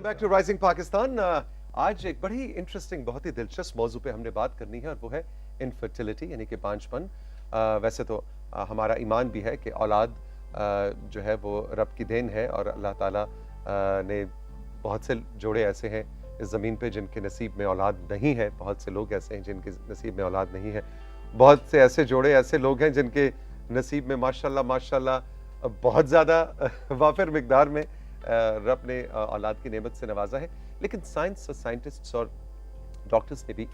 Back to Rising Pakistan. आज एक बड़ी इंटरेस्टिंग, बहुत ही दिलचस्प मौजू पे हमने बात करनी है और वो है इनफर्टिलिटी यानी कि बांझपन। वैसे तो हमारा ईमान भी है कि औलाद जो है वो रब की देन है और अल्लाह ताला ने बहुत से जोड़े ऐसे हैं इस ज़मीन पे जिनके नसीब में औलाद नहीं है, बहुत से लोग ऐसे हैं जिनके नसीब में औलाद नहीं है, बहुत से ऐसे जोड़े ऐसे लोग हैं जिनके नसीब में माशाल्लाह माशाल्लाह बहुत ज़्यादा वाफिर मिकदार में रब ने औलाद की नेमत से नवाजा है। लेकिन साइंस और साइंटिस्ट्स और डॉक्टर्स ने भी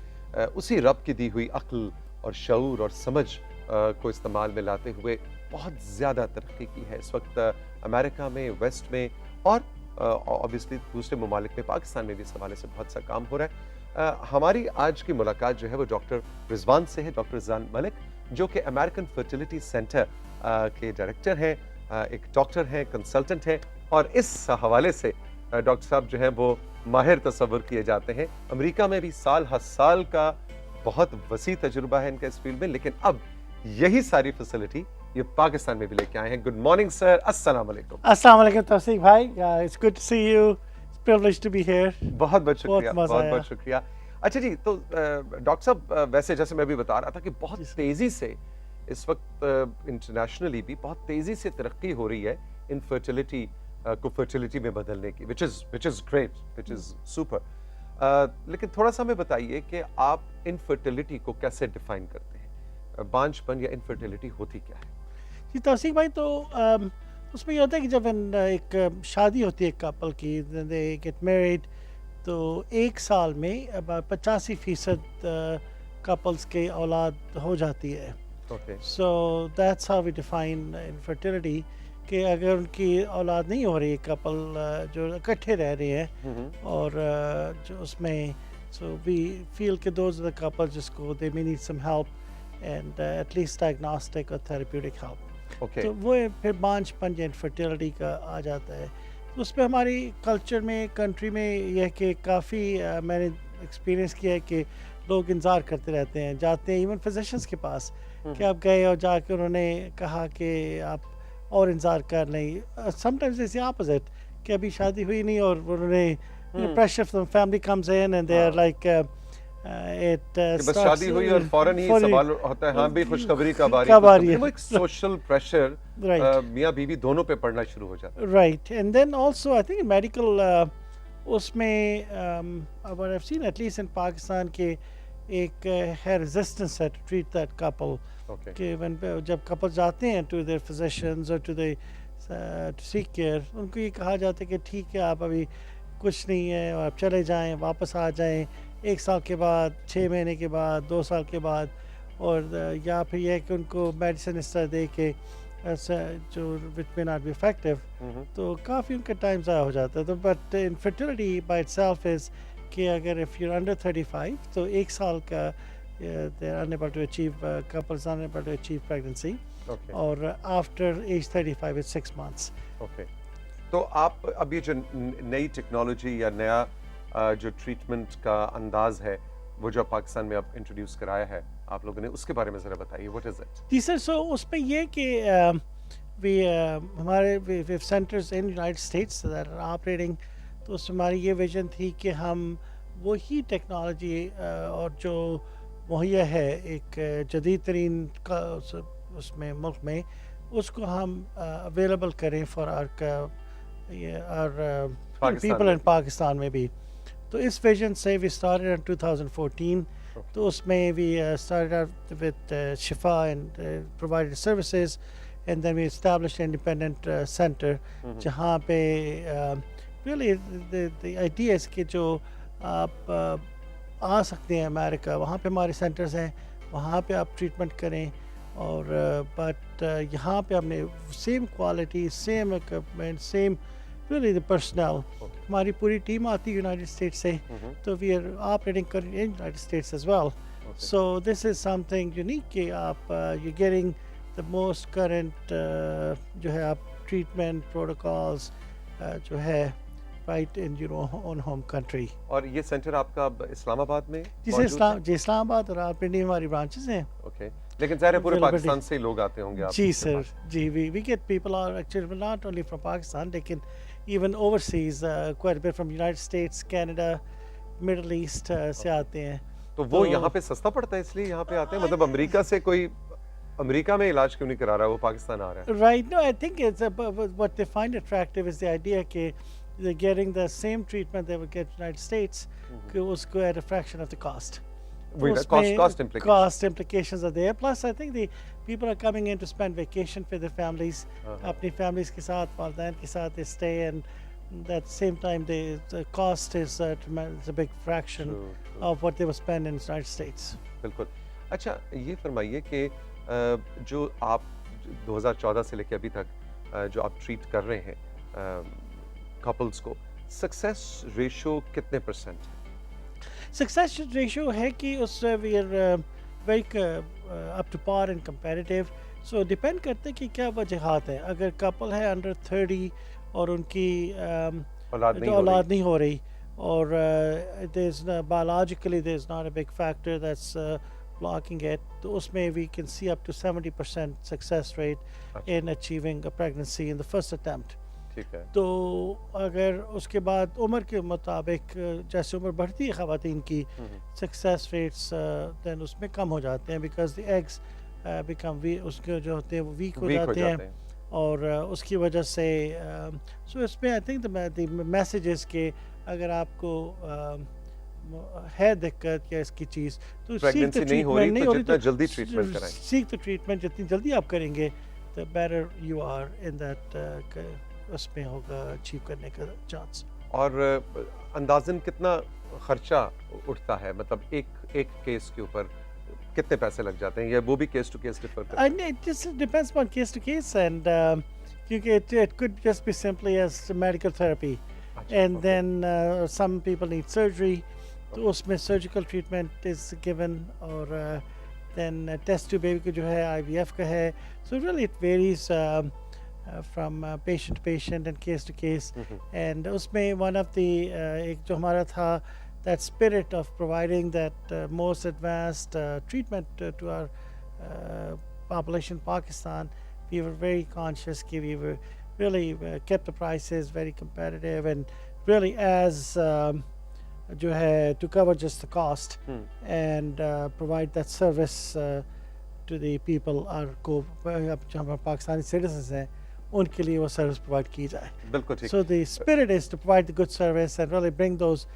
उसी रब की दी हुई अक्ल और शऊर और समझ को इस्तेमाल में लाते हुए बहुत ज़्यादा तरक्की की है। इस वक्त अमेरिका में, वेस्ट में और ऑब्वियसली दूसरे ममालिक में, पाकिस्तान में भी इस हवाले से बहुत सा काम हो रहा है। हमारी आज की मुलाकात जो है वो डॉक्टर रिजवान से है, डॉक्टर रिजवान मलिक, जो कि अमेरिकन फर्टिलिटी सेंटर के डायरेक्टर हैं, एक डॉक्टर हैं, कंसल्टेंट हैं और इस हवाले से डॉक्टर साहब जो हैं वो माहिर तस्वुर किए जाते हैं। अमेरिका में भी साल हर साल का बहुत वसी तजुर्बा है इनका इस फील्ड में, लेकिन अब यही सारी फैसिलिटी ये पाकिस्तान में भी लेके आए हैं। गुड मॉर्निंग सर, अस्सलाम वालेकुम। अस्सलाम वालेकुम तौसीक भाई, it's good to see you, it's privilege to be here. बहुत बहुत शुक्रिया, बहुत बहुत शुक्रिया। अच्छा जी, तो डॉक्टर साहब वैसे जैसे मैं भी बता रहा था कि बहुत तेजी से इस वक्त इंटरनेशनली भी बहुत तेजी से तरक्की हो रही है इनफर्टिलिटी को फर्टिलिटी में बदलने की, which is great, which is super। लेकिन थोड़ा सा हमें बताइए कि आप इनफर्टिलिटी को कैसे डिफाइन करते हैं, बांझपन या इनफर्टिलिटी होती क्या है? जी तौसीक भाई, तो उसमें ये होता है कि जब एक शादी होती है कपल की, दे गेट मैरिड, तो एक साल में about 85% कपल्स के औलाद हो जाती है। So that's how we define infertility, कि अगर उनकी औलाद नहीं हो रही, कपल जो इकट्ठे रह रहे हैं और जो उसमें, सो वी फील कि दोज आर द कपल जिसको they may need some help and at least diagnostic और थेरेप्यूटिक हेल्प। तो वो फिर बांझपन या इनफर्टिलिटी का आ जाता है। उस पर हमारी कल्चर में, कंट्री में यह कि काफ़ी मैंने एक्सपीरियंस किया है कि लोग इंतज़ार करते रहते हैं, जाते हैं इवन फिजिशियंस के पास कि आप गए और जाके उन्होंने कहा कि आप और इंतज़ार कर लें। समटाइम्स इट्स ऑपोजिट कि अभी शादी हुई नहीं और उन्होंने pressure from family comes in and they are like it बस शादी हुई और फौरन ही सवाल होता है, हाँ भी खुशखबरी कब आ रही है। वो एक सोशल प्रेशर मियां बीवी दोनों पे पड़ना शुरू हो जाता है। Right, and then also I think medical उसमें what I have seen at least in Pakistan के एक है रेजिस्टेंस है टू ट्रीट दैट कपल, कि जब कपल जाते हैं टू देयर फिजिशियंस और टू सीक केयर, उनको ये कहा जाता है कि ठीक है आप अभी कुछ नहीं है और आप चले जाएं, वापस आ जाएं 1 साल के बाद, 6 महीने के बाद, 2 साल के बाद, और या फिर यह है कि उनको मेडिसिन इस तरह दे के जो विच मे नॉट बी इफेक्टिव, तो काफ़ी उनका टाइम ज़ाया हो जाता है। तो but infertility by itself is कि अगर इफ़ यू अंडर 35 तो 1 साल का they are unable to achieve, couples are unable to achieve pregnancy, or after age 35 it's 6 months. तो आप अभी जो नई टेक्नोलॉजी या नया जो ट्रीटमेंट का अंदाज है वो जो पाकिस्तान में अब इंट्रोड्यूस कराया है आप लोगों ने, उसके बारे में ज़रा बताइए, व्हाट इज इट? जी सर, सो उस पे ये कि हमारे centres in United States that are operating, तो उसमें हमारी ये विजन थी कि हम वही टेक्नोलॉजी और जो मुहैया है एक जदीद तरीन का उसमें मुल्क में, उसको हम अवेलेबल करें for our people in Pakistan में भी। तो इस विजन से वी स्टार्टेड इन 2014। तो उसमें we started with Shifa and provided services and then we established independent centre, जहाँ पे रियली द आइडिया है कि जो आप आ सकते हैं अमेरिका, वहाँ पे हमारे सेंटर्स हैं, वहाँ पे आप ट्रीटमेंट करें, और बट यहाँ पे हमने same quality, same equipment, same really the personnel, हमारी पूरी टीम आती है यूनाइटेड स्टेट्स से, तो we are operating in United States as well. So this is something unique कि आप you getting the most current जो है आप ट्रीटमेंट प्रोटोकॉल्स जो है right in your own home country। और ये सेंटर आपका इस्लामाबाद में? जी इस्लामाबाद और रावलपिंडी हमारी ब्रांचेस हैं। ओके, लेकिन ज़ाहिर है पूरे पाकिस्तान से लोग आते होंगे आप? जी सर, जी we get people are actually not only from Pakistan, लेकिन even overseas, quite a bit from United States, Canada, Middle East से आते हैं. तो वो यहाँ पे सस्ता पड़ता है इसलिए यहाँ पे आते हैं, मतलब अमेरिका से कोई अमेरिका में इलाज क्यों नहीं करा रहा है, वो पाकिस्तान आ रहा है? Right. No, I think it's what they find attractive is the idea that they're getting the same treatment they would get in the United States, कि उसको at a fraction of the cost. Cost implications are there. Plus, I think the people are coming in to spend vacation with their families. अपनी families के साथ, वालिदैन के साथ they stay, and at the same time the cost is it's a big fraction of what they would spend in the United States. बिल्कुल. अच्छा, ये फरमाइए कि जो आप 2014 से लेकर अभी तक जो आप ट्रीट कर रहे हैं कपल्स को, सक्सेस रेशियो कितने परसेंट है? Success ratio है कि उस we are very up to par and competitive. So depend करते हैं कि क्या वजहात है. अगर couple है under 30 और उनकी औलाद नहीं हो रही और there's biologically there's not a big factor that's blocking it, तो उसमें we can see up to 70% success rate in achieving a pregnancy in the first attempt. ठीक है. तो अगर उसके बाद उम्र के मुताबिक जैसे उम्र बढ़ती है ख़वातीन की, सक्सेस रेट्स देन उसमें कम हो जाते हैं, बिकॉज द एग्स बिकम उसके जो होते हैं वो वीक हो जाते हैं और उसकी वजह से सो इसमें I think the message is कि अगर आपको है दिक्कत या इसकी चीज़ तो सीख द ट्रीटमेंट, नहीं हो रही तो जल्दी ट्रीटमेंट कराएं. सीख द ट्रीटमेंट जितनी जल्दी आप करेंगे the better you are in that, उसमें होगा अचीव करने का चांस. और अंदाज़न कितना खर्चा उठता है, मतलब एक केस के ऊपर कितने पैसे लग जाते हैं, या वो भी केस टू केस डिफर करता है? It just depends upon case to case, and क्योंकि it could just be simply as medical therapy, and then some people need surgery, तो उसमें surgical treatment is given, और then test tube baby का जो है IVF का है, so really it varies from patient to patient and case to case. And उसमें one of the एक जो हमारा था, that spirit of providing that most advanced treatment to our population in Pakistan, we were very conscious that we were really kept the prices very competitive and really as जो है to cover just the cost and provide that service to the people जो हमारे Pakistani citizens हैं उनके लिए वो service provide की जाए. बिल्कुल ठीक. So the spirit is to provide the good service and really bring those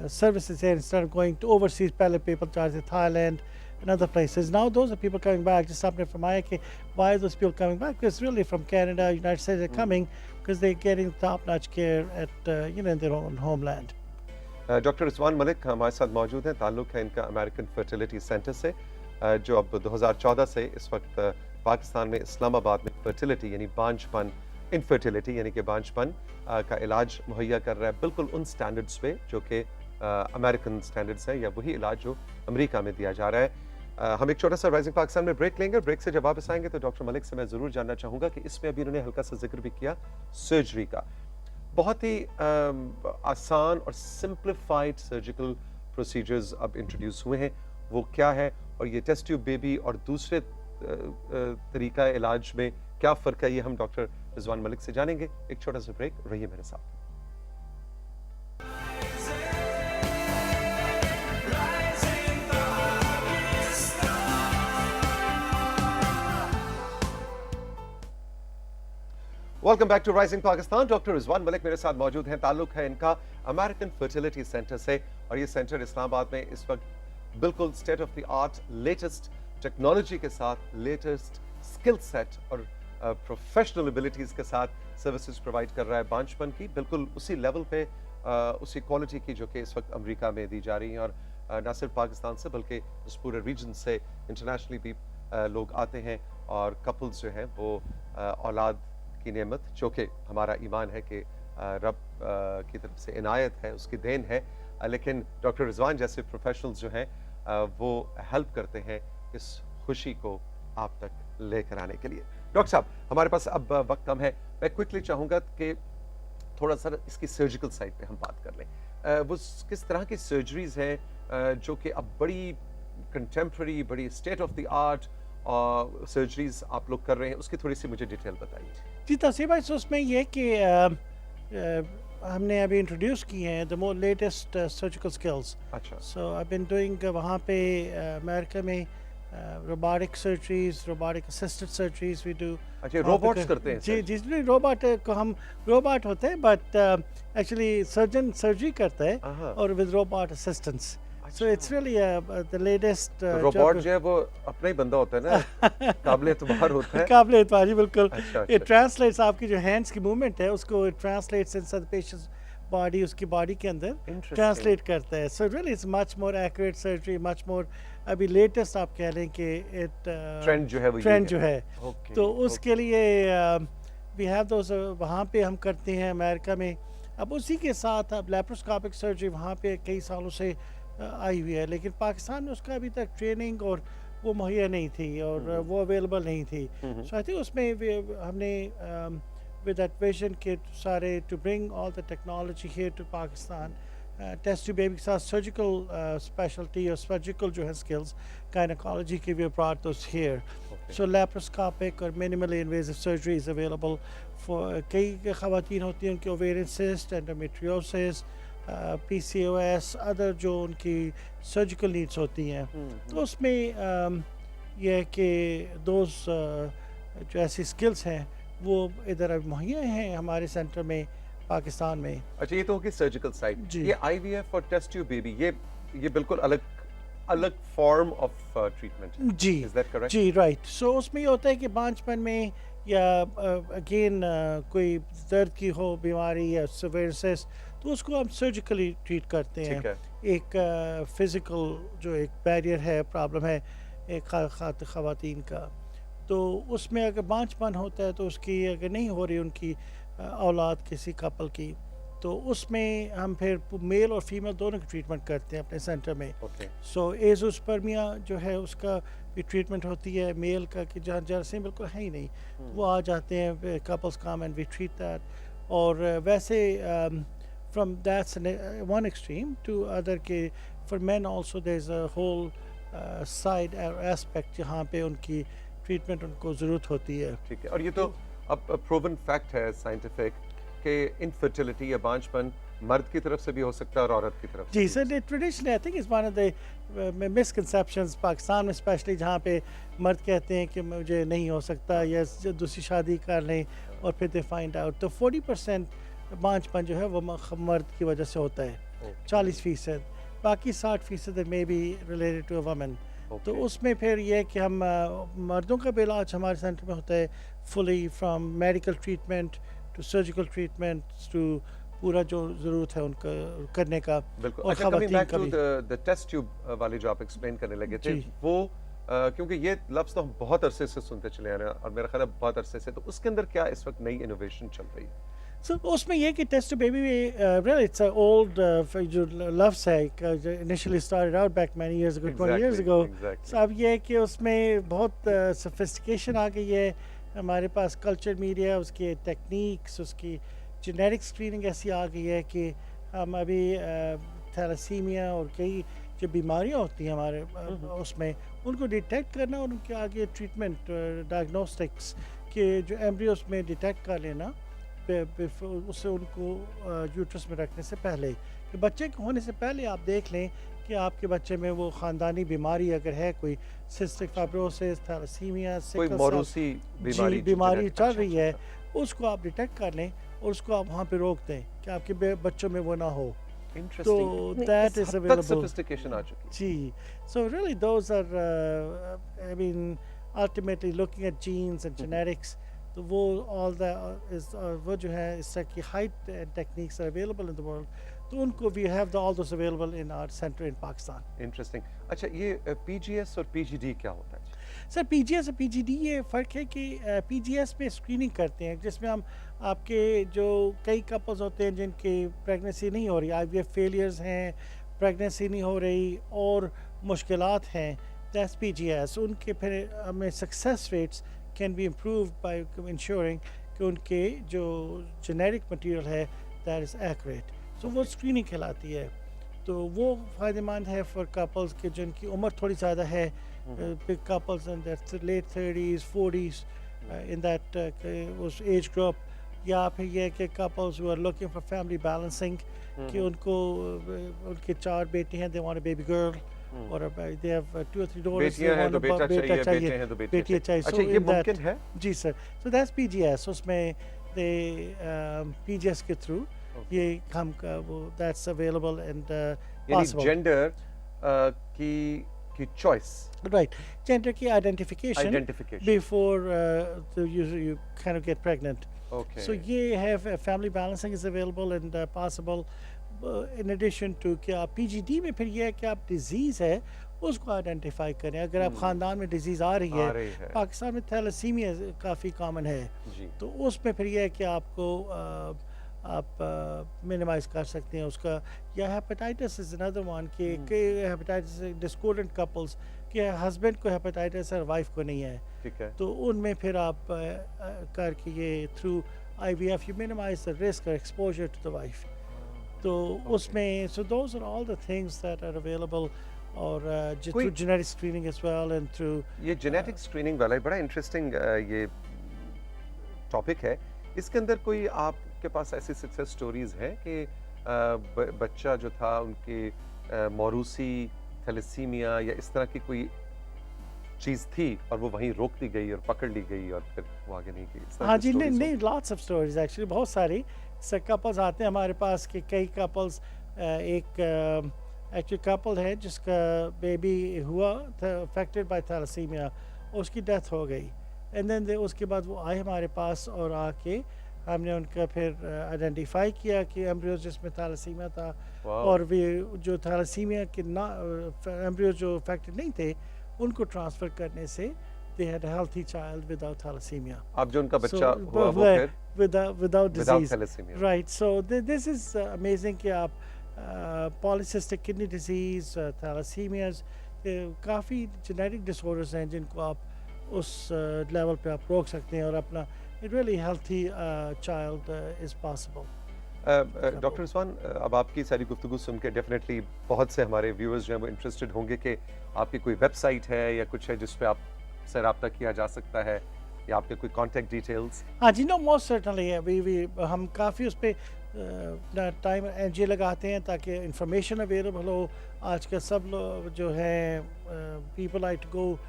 services here instead of going to overseas. पहले people charge to Thailand and other places. Now those are people coming back. Just something from Ayake. Why are those people coming back? Because really from Canada, United States, they're coming because they're getting top-notch care at in their own homeland. Doctor Rizwan Malik हमारे साथ मौजूद हैं. ताल्लुक़ है इनका American fertility centre से, जो अब 2014 से इस वक्त पाकिस्तान में इस्लामाबाद में फर्टिलिटी यानी बांझपन, इनफर्टिलिटी यानी कि बांझपन का इलाज मुहैया कर रहा है, बिल्कुल उन स्टैंडर्ड्स पे जो कि अमेरिकन स्टैंडर्ड्स हैं, या वही इलाज जो अमेरिका में दिया जा रहा है. हम एक छोटा सा राइजिंग पाकिस्तान में ब्रेक लेंगे. ब्रेक से जब वापस आएंगे तो डॉक्टर मलिक से मैं ज़रूर जानना चाहूँगा कि इसमें अभी उन्होंने हल्का सा जिक्र भी किया सर्जरी का. बहुत ही आसान और सिंप्लीफाइड सर्जिकल प्रोसीजर्स अब इंट्रोड्यूस हुए हैं, वो क्या है, और ये टेस्ट ट्यूब बेबी और दूसरे तरीका इलाज में क्या फ़र्क है, ये हम डॉक्टर रिजवान मलिक से जानेंगे. एक छोटा सा ब्रेक, रहिए मेरे साथ. Welcome back to Rising Pakistan. Doctor Rizwan Malik मेरे साथ मौजूद हैं. ताल्लुक है इनका अमेरिकन फर्टिलिटी सेंटर से, और ये सेंटर इस्लामाबाद में इस वक्त बिल्कुल state of the art latest technology के साथ, लेटेस्ट स्किल सेट और प्रोफेशनल एबिलिटीज़ के साथ सर्विसेज प्रोवाइड कर रहा है बांझपन की, बिल्कुल उसी लेवल पे, उसी क्वालिटी की जो कि इस वक्त अमेरिका में दी जा रही है. और न सिर्फ पाकिस्तान से बल्कि इस पूरे रीजन से इंटरनेशनली भी लोग आते हैं, और कपल्स जो हैं वो औलाद की नेमत, जो कि हमारा ईमान है कि रब की तरफ से इनायत है, उसकी देन है, लेकिन डॉक्टर रिजवान जैसे प्रोफेशनल्स जो हैं वो हेल्प करते हैं इस खुशी को आप तक लेकर आने के लिए. डॉक्टर साहब, हमारे पास अब वक्त कम है, मैं क्विकली चाहूँगा कि थोड़ा सा इसकी सर्जिकल साइड पे हम बात कर लें. वो किस तरह की सर्जरीज हैं जो कि अब बड़ी कंटेम्प्रेरी, बड़ी state of the art surgeries आप लोग कर रहे हैं, उसकी थोड़ी सी मुझे डिटेल बताइए. जी तसीर भाई, उसमें ये कि हमने अभी इंट्रोड्यूस की हैं the more latest surgical skills. अच्छा. सो आई बीन डूइंग वहाँ पे अमेरिका में robotic surgeries, robotic assisted surgeries we do. अच्छा, रोबोट्स करते हैं जी जी, रोबोट को हम रोबोट होते हैं बट एक्चुअली सर्जन सर्जरी करता है और with robot assistance. So it's really the latest robot जो है वो अपना ही बंदा होता है ना, काबिल एतबार होता है. काबिल एतबार जी, बिल्कुल. अच्छा, It translates आपकी जो हैंड्स की मूवमेंट है उसको it translates inside the patient's body, उसकी बॉडी के अंदर ट्रांसलेट करता है. So really it's much more accurate surgery, much more. अभी लेटेस्ट आप कह लें कि ट्रेंड जो है वो ट्रेंड जो है. तो उसके लिए वी हैव दोस वहाँ पे हम करते हैं अमेरिका में. अब उसी के साथ अब लैप्रोस्कोपिक सर्जरी वहाँ पे कई सालों से आई हुई है, लेकिन पाकिस्तान में उसका अभी तक ट्रेनिंग और वो मुहैया नहीं थी और वो अवेलेबल नहीं थी. सो आई थिंक उसमें हमने with that vision के सारे to bring all the technology here to Pakistan, test tube baby के साथ surgical specialty और surgical जो है skills gynecology के we brought those here. So laparoscopic और minimally invasive surgery is available for कई ख़वातीन होती हैं उनकी ovarian cyst, endometriosis, PCOS, other जो उनकी surgical needs होती हैं. तो उसमें यह है कि those जो ऐसी skills हैं वो इधर अब मुहैया हैं हमारे सेंटर में पाकिस्तान में. अच्छा, ये तो होगी सर्जिकल साइड. ये आईवीएफ और टेस्ट ट्यूब बेबी ये बिल्कुल अलग फॉर्म ऑफ ट्रीटमेंट. जी, इज दैट करेक्ट? जी, राइट. सो उसमें ये होता है कि बांझपन में या अगेन कोई दर्द की हो बीमारी या सिवियरनेस तो उसको हम सर्जिकली ट्रीट करते हैं. एक फिजिकल जो एक बैरियर है, प्रॉब्लम है एक ख़वातीन का, तो उसमें अगर बांझपन होता है तो उसकी अगर नहीं हो रही उनकी औलाद किसी कपल की, तो उसमें हम फिर मेल और फीमेल दोनों की ट्रीटमेंट करते हैं अपने सेंटर में. सो एज़ोस्पर्मिया जो है उसका भी ट्रीटमेंट होती है. मेल का कि जहाँ जरासीम बिल्कुल है ही नहीं वो आ जाते हैं, couples come and we treat that. और वैसे from that's one extreme to other के for man also there is a whole side aspect जहाँ पे उनकी ट्रीटमेंट उनको ज़रूरत होती है. ठीक है. और ये तो अब प्रूवन फैक्ट है साइंटिफिक कि इनफर्टिलिटी या बांझपन मर्द की तरफ से भी हो सकता है और औरत की तरफ से. जी sir, traditionally I think is one of the misconceptions Pakistan में स्पेशली, जहाँ पे मर्द कहते हैं कि मुझे नहीं हो सकता या दूसरी शादी कर लें और फिर दे फाइंड आउट. तो 40% बांझपन जो है वो मर्द की वजह से होता है, 40%. बाकी 60% may be related to a woman. तो उसमें फिर ये कि हम मर्दों का भी इलाज हमारे सेंटर में होता है fully, from medical treatment to surgical treatment to पूरा जो ज़रूरत है उनका करने का. बिल्कुल. और ख़वातीन का भी द टेस्ट ट्यूब वाली जो आप एक्सप्लेन करने लगे थे वो क्योंकि ये लफ्ज़ तो हम बहुत अरसे से सुनते चले आ रहे हैं और मेरा ख्याल है बहुत अरसे से, तो उसके अंदर क्या इस वक्त नई इनोवेशन चल रही है? So, उसमें ये कि टेस्ट बेबी में really it's an old जो लफ्ज़ है, initially started out back many years ago, 20 years ago. So अब ये है कि उसमें बहुत sophistication आ गई है. हमारे पास कल्चर मीडिया, उसके टेक्निक्स, उसकी जेनेटिक स्क्रीनिंग ऐसी आ गई है कि हम अभी थैलेसीमिया और कई जो बीमारियाँ होती हैं हमारे उसमें उनको डिटेक्ट करना और उनके आगे ट्रीटमेंट डायग्नोस्टिक्स के जो एम्ब्रियोस में डिटेक्ट कर लेना उससे उनको यूट्रस में रखने से पहले, कि बच्चे के होने से पहले आप देख लें कि आपके बच्चे में वो ख़ानदानी बीमारी अगर है, कोई सिस्टिक फाइब्रोसिस, थैलेसीमिया, कोई मौरूसी बीमारी चल रही है, उसको आप डिटेक्ट कर लें और उसको आप वहाँ पे रोक दें कि आपके बच्चों में वो ना हो. तो दैट इज अवेलेबल. सोफिस्टिकेशन आ चुकी. जी. So really those are I mean ultimately looking at genes and genetics. तो वो ऑल द वो जो है इस तरह की height and techniques are available in the world, तो उनको we have the all those available in our centre in Pakistan. Interesting. अच्छा, ये पीजीएस और पीजीडी क्या होता है? सर, पीजीएस और पीजीडी ये फ़र्क है कि पीजीएस में स्क्रीनिंग करते हैं जिसमें हम आपके जो कई कपल्स होते हैं जिनकी प्रेगनेंसी नहीं हो रही, आईवीएफ फेलियर्स हैं, प्रेगनेंसी नहीं हो रही और मुश्किलात हैं, दैट्स पीजीएस. उनके फिर हमें success rates can be improved by ensuring कि उनके जो जेनेटिक मटेरियल है दैट इज़ एक्यूरेट. सो वो स्क्रीनिंग कहलाती है. तो वो फ़ायदेमंद है फॉर कपल्स के जिनकी उम्र थोड़ी ज़्यादा है, big couples in that late 30s 40s in that उस एज ग्रुप, या फिर ये कि couples who are looking for family balancing कि उनको उनके 4 बेटे हैं, they want a baby girl or they have 2 or 3 daughters, they बेटियां हैं want तो a बेटा बेटा चाहिए, चाहिए, बेटे हैं तो बेटियां चाहिए. अच्छा, So ये in that, मुमकिन है? जी सर. So that's PGS. उसमें they PGS के through ये हम वो that's available and possible. यानी जेंडर की चॉइस, Right, gender की identification Identification. before you kind of get pregnant. Okay. So ये have family balancing is available and possible. In addition to कि आप PGD में फिर ये है कि आप disease है उसको identify करें. अगर आप ख़ानदान में disease आ रही है, पाकिस्तान में thalassemia काफ़ी common है, तो उसमें फिर ये है कि आपको आप minimize कर सकते हैं उसका. या hepatitis is another one कि hepatitis discordant couples कि husband को hepatitis और wife को नहीं है, ठीक है, तो उनमें फिर आप करके ये through IVF you minimize the risk or exposure to the wife. तो उसमें so those are all the things that are available और through genetic screening as well and through ये genetic screening वाला बड़ा interesting ये topic है. इसके अंदर कोई आपके पास ऐसी success stories हैं कि बच्चा जो था उनके मौरूसी थैलेसीमिया या इस तरह की कोई चीज थी और वो वहीं रोक दी गई और पकड़ ली गई और फिर वो आगे नहीं गई? हाँ जी, नहीं lots of stories actually, बहुत सारी कपल्स आते हैं हमारे पास कि कई कपल्स एक एक्चुअली कपल है जिसका बेबी हुआ था अफेक्टेड बाय थैलेसीमिया, उसकी डेथ हो गई एंड देन उसके बाद वो आए हमारे पास और आके हमने उनका फिर आइडेंटिफाई किया कि एम्ब्रियोज जिसमें थैलेसीमिया था और वे जो थैलेसीमिया के ना एम्ब्रियोज जो अफेक्टेड नहीं थे उनको ट्रांसफ़र करने से they had a healthy child without thalassemia. अब जो उनका बच्चा हुआ वो फिर without disease. thalassemia. Right. So this is amazing कि आप polycystic kidney disease, thalassemias, काफ़ी genetic disorders हैं जिनको आप उस level पे आप रोक सकते हैं और अपना a really healthy child is possible. Doctor Rizwan, अब आपकी सारी गुफ्तगू सुन के डेफिनेटली बहुत से हमारे व्यूअर्स जो हैं वो इंटरेस्टेड होंगे कि आपकी कोई वेबसाइट है या कुछ है जिस पे आप से रब्ता किया जा सकता है या आपके कोई कॉन्टैक्ट डिटेल्स? हाँ जी, नो मोस्ट सर्टनली है. हम काफ़ी उस पर टाइम एनर्जी लगाते हैं ताकि इंफॉर्मेशन अवेलेबल हो. आजकल सब लोग जो हैं people like to go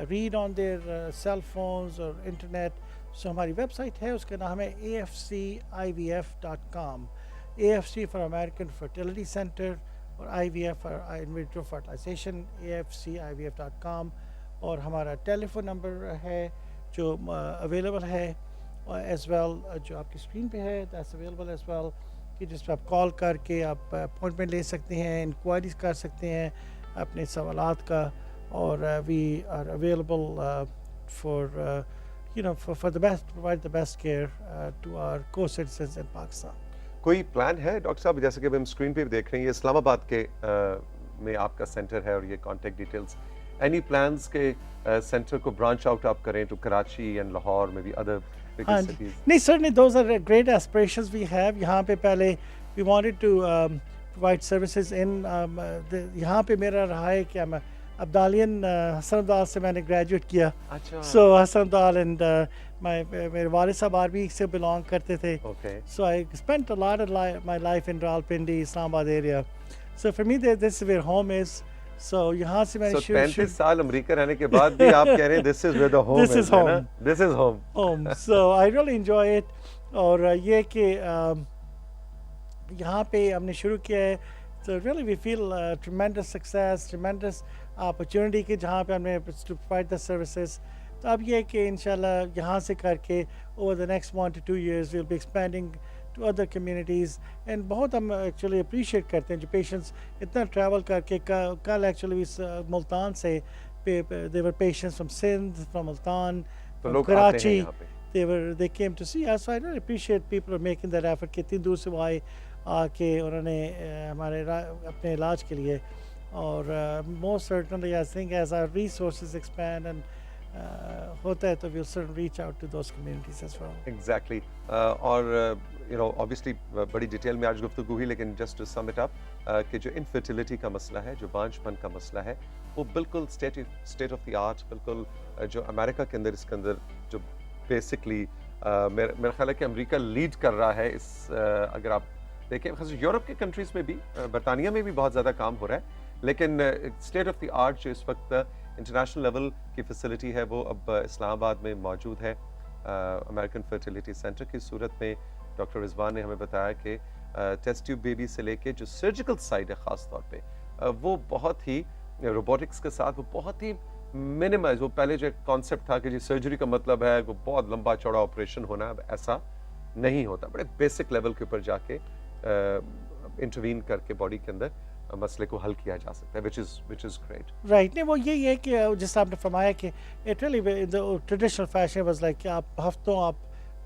read on their cell phones और इंटरनेट. सो हमारी वेबसाइट है, उसका नाम है AFCIVF.com. AFC for American fertility centre और IVF for in vitro fertilisation, AFCIVF.com. और हमारा टेलीफोन नंबर है जो अवेलेबल है एज वेल, जो आपकी स्क्रीन पे है, दैट्स अवेलेबल एज वेल, कि जिस पर आप कॉल करके आप अपॉइंटमेंट ले सकते हैं, इंक्वायरीज कर सकते हैं अपने सवालात का. और we are available for for the best, provide the best care to our co-citizens in Pakistan. कोई प्लान है डॉक्टर साहब, जैसे कि हम स्क्रीन पे भी देख रहे हैं ये इस्लामाबाद के में आपका सेंटर है और ये कॉन्टैक्ट डिटेल्स, एनी प्लान्स के सेंटर को ब्रांच आउट आप करें to Karachi and Lahore, maybe other bigger cities? नहीं, certainly those are great aspirations we have. यहाँ पे पहले we wanted to provide services in यहाँ पे मेरा रहा है कि मैं अब्दालियन हसन अब्दाल से मैंने ग्रेजुएट किया. सो हसन अब्दाल एंड मेरे वालिद साहब आर्मी से बिलोंग करते थे. So I spent a lot of my life in Rawalpindi, Islamabad area. So for me this is where home is. So यहाँ से मैंने 35 साल अमेरिका रहने के बाद भी आप कह रहे हैं this is where the home is. This is home. So I really enjoy it. और ये कि यहाँ पे हमने शुरू किया है. So really we feel tremendous success, tremendous opportunity कि जहाँ पे हमने to provide the services. तो अब ये कि इंशाल्लाह यहाँ से करके over the next 1 to 2 years we'll be expanding to other communities. And बहुत हम actually appreciate करते हैं जो patients इतना travel करके कल actually मुल्तान से there were patients from Sindh, from Multan, from Karachi. They came to see us. So I really appreciate people are making that effort कि इतनी दूर से वो आए आके उन्होंने हमारे अपने इलाज के लिए. और most certainly I think as our resources expand and होता है तो we'll certainly reach out to those communities as well. Exactly. और obviously बड़ी डिटेल में आज गुफ्तगू हुई, लेकिन just to sum it up कि जो infertility का मसला है, जो बांझपन का मसला है, वो बिल्कुल state of the art, बिल्कुल जो अमेरिका के अंदर इसके अंदर जो basically میرا خیال ہے کہ امریکہ لیڈ کر رہا ہے اس اگر آپ دیکھیں خاص یورپ کے کنٹریز میں بھی برطانیہ میں بھی بہت زیادہ کام ہو رہا ہے لیکن اسٹیٹ آف دی آرٹ جو اس وقت انٹرنیشنل لیول کی فیسلٹی ہے وہ اب اسلام آباد میں موجود ہے امریکن فرٹیلیٹی سینٹر کی صورت میں ڈاکٹر رضوان نے ہمیں بتایا کہ ٹیسٹ ٹیوب بیبی سے لے کے جو سرجیکل سائڈ ہے خاص طور پہ وہ بہت ہی روبوٹکس کے ساتھ وہ بہت ہی منیمائز وہ پہلے جو کانسیپٹ تھا کہ جی سرجری کا مطلب ہے وہ بہت لمبا چوڑا آپریشن ہونا اب ایسا نہیں ہوتا بڑے بیسک لیول کے اوپر جا کے انٹروین کر کے باڈی کے اندر مسئلے کو حل کیا جا سکتا ہے which is great. رائٹ نہیں وہ یہی ہے کہ جس آپ نے فرمایا کہ it really traditional fashion was like کہ آپ ہفتوں آپ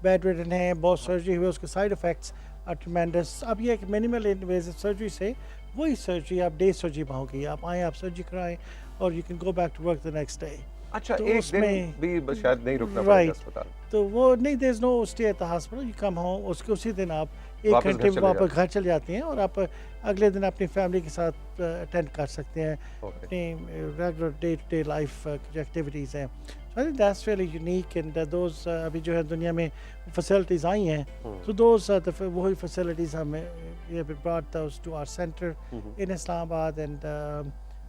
بیڈ ریڈن ہیں بہت سرجری ہوئی اس کے سائڈ افیکٹس آر ٹریمینڈس. اب یہ ہے کہ منیمل انویزو سرجری سے وہی سرجری آپ ڈے سرجری میں ہوگی آپ آئیں آپ سرجری کرائیں اور you can go back to work the next day. اچھا ایک دن بھی شاید نہیں رکنا پڑے گا اسپتال تو وہ نہیں there is no stay at the hospital you come home اس کے اسی دن آپ ایک گھنٹے میں واپس گھر چل جاتے ہیں اور آپ اگلے دن اپنی فیملی کے ساتھ اٹینڈ کر سکتے ہیں اپنی regular day to day life جو ایکٹیویٹیز ہیں. So I think that's really unique and those ابھی جو ہے دنیا میں facilities آئی ہیں so those وہی facilities ہمیں we have brought those to our center in Islamabad and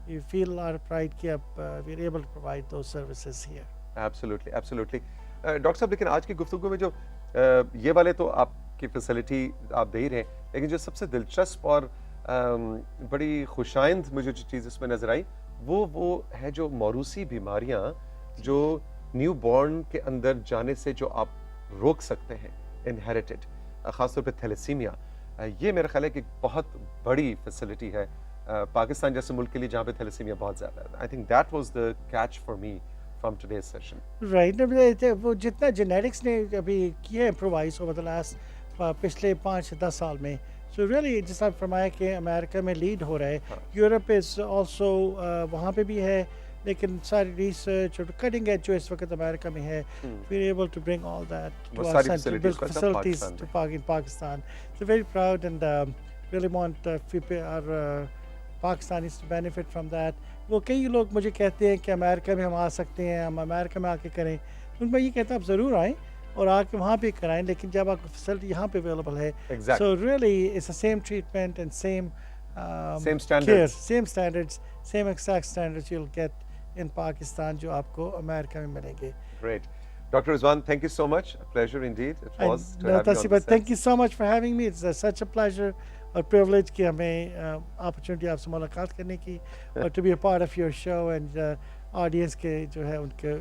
we feel our pride کہ اب we are able to provide those services here. Absolutely. Doctor صاحب لیکن آج کی گفتگو میں جو یہ والے تو آپ کی فیسلٹی آپ دے ہی رہے ہیں لیکن جو سب سے دلچسپ اور بڑی خوشائند مجھے جو چیز اس میں نظر آئی وہ ہے جو موروثی بیماریاں جو نیو بورن کے اندر جانے سے جو آپ روک سکتے ہیں انہیریٹڈ خاص طور پہ تھیلیسیمیا. یہ میرا خیال ہے کہ بہت بڑی فیسلٹی ہے پاکستان جیسے ملک کے لیے جہاں پہ تھیلیسیمیا بہت زیادہ ہے. I think that was the catch for me from today's session. Right وہ جتنا جینیٹکس نے ابھی کیا امپرووائز اوور دا لاسٹ پچھلے 5-10 سال میں سو ریئلی جس آپ فرمایا کہ امریکہ میں لیڈ ہو رہا ہے یورپ از آلسو وہاں پہ بھی ہے لیکن ساری ریسرچ اور کٹنگ ایج جو اس وقت امریکہ میں ہے we are able to bring all that to our centre facilities to Pakistan. So very proud and really want our Pakistanis to benefit from that. وہ کئی لوگ مجھے کہتے ہیں کہ امریکہ میں ہم آ سکتے ہیں ہم امریکہ میں آ کے کریں ان میں یہ کہتا ہوں آپ ضرور آئیں اور آ کے وہاں پہ کرائیں لیکن جب آپ کو فیسلٹی یہاں پہ اویلیبل ہے so really it's a same treatment and same standards same exact standards you will get in Pakistan جو آپ کو امریکہ میں ملیں گے. Great. Dr. Rizwan, thank you so much. A pleasure indeed. It was to have you on the set. Thank you so much for having me. It's such a pleasure اور privilege کہ ہمیں opportunity آپ سے ملاقات کرنے کی اور to be a part of your show and audience کے جو ہے ان کے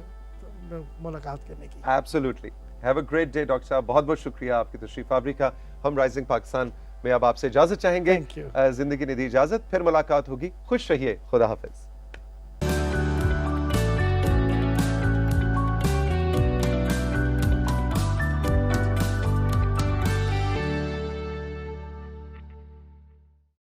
ملاقات کرنے کی. Absolutely. Have a great day, Dr. صاحب. بہت بہت شکریہ آپ کی تشریف آوری کا. ہم رائزنگ پاکستان میں اب آپ سے اجازت چاہیں گے. زندگی نے دی اجازت. پھر ملاقات ہوگی. خوش رہیے. خدا حافظ.